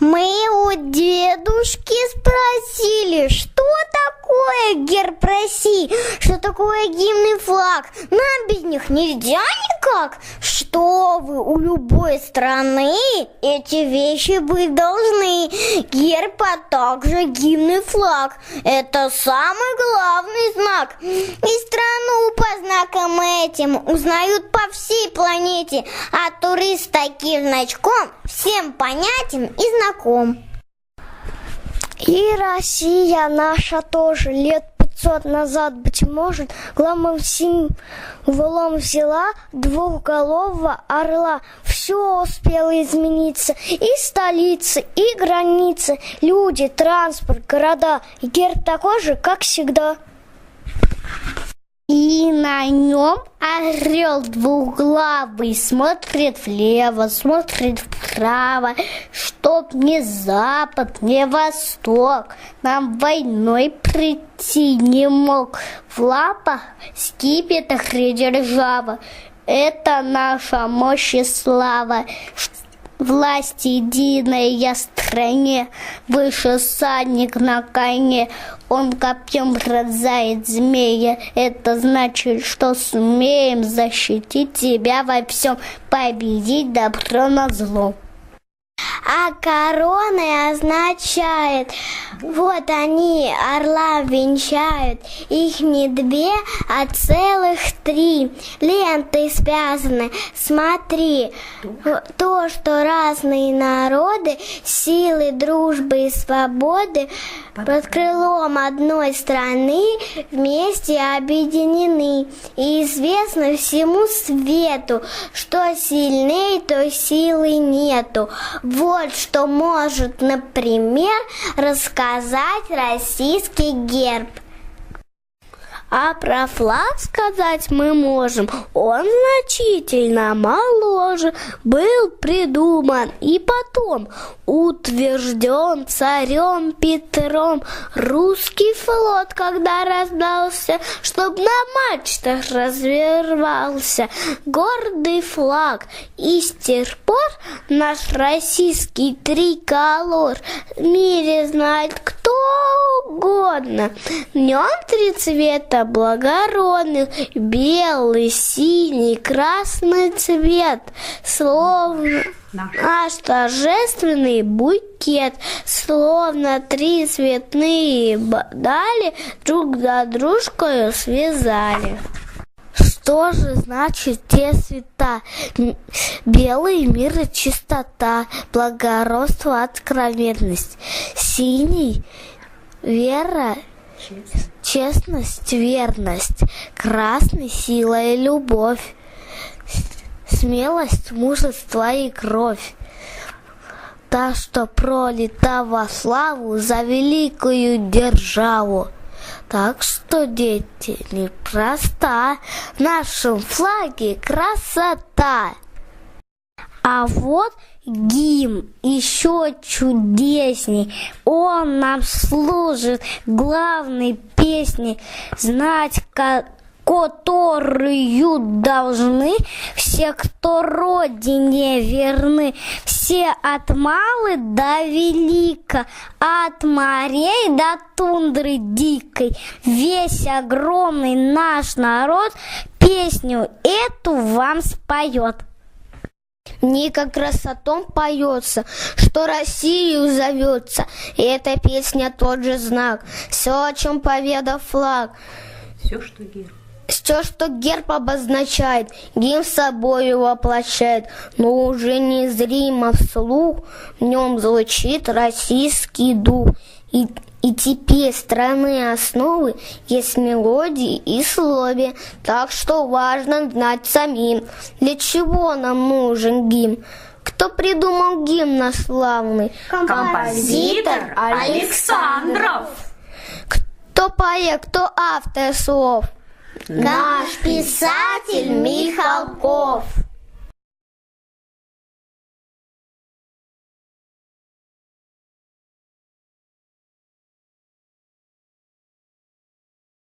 Мы у дедушки спросили, что такое герб России, что такое гимн и флаг. Нам без них нельзя никак. Что вы, у любой страны эти вещи быть должны. Герб, а также гимн и флаг. Это самый главный знак. И страну по знакам этим узнают по всей планете. А турист с таким значком всем понятен и знаком. И Россия наша тоже лет 500 назад, быть может, главным символом взяла двухголового орла. Все успело измениться. И столицы, и границы, люди, транспорт, города. И герб такой же, как всегда. И на нем орел двуглавый смотрит влево, смотрит вправо, чтоб ни запад, ни восток нам войной прийти не мог. В лапах скипетр и держава, это наша мощь и слава. Власть единая стране, выше всадник на коне. Он копьем разает змея. Это значит, что сумеем защитить тебя во всем, победить добро над злом. А короны означает, вот они орла венчают, их не две, а целых 3 ленты связаны. Смотри, то, что разные народы, силы, дружбы и свободы под крылом одной страны вместе объединены. И известно всему свету, что сильней той силы нету. Вот что может, например, рассказать российский герб. А про флаг сказать мы можем. Он значительно моложе был придуман и потом утвержден царем Петром. Русский флот, когда раздался, чтоб на мачтах развервался гордый флаг. И с тех пор наш российский триколор в мире знает кто угодно. В нем 3 цвета благородных: белый, синий, красный цвет, словно наш торжественный букет, словно 3 цветные дали друг за дружкою связали. Что же значит те цвета? Белый — мир и чистота, благородство, откровенность. Синий — вера, честность, верность. Красный — сила и любовь, смелость, мужество и кровь. Та, что пролита во славу за великую державу. Так что, дети, непроста, в нашем флаге красота. А вот гимн еще чудесней, он нам служит главной песней, знать которую должны все, кто родине верны, все от малы до велика, от морей до тундры дикой. Весь огромный наш народ песню эту вам споет. Мне как раз о том поется, что Россию зовется, и эта песня тот же знак. Все, о чем поведал флаг. Все, что герб обозначает, гимн собою воплощает, но уже незримо вслух в нем звучит российский дух. И теперь страны основы есть мелодии и слове, так что важно знать самим, для чего нам нужен гимн. Кто придумал гимн наш славный? Композитор Александров. Кто поэт, кто автор слов? Наш писатель Михалков.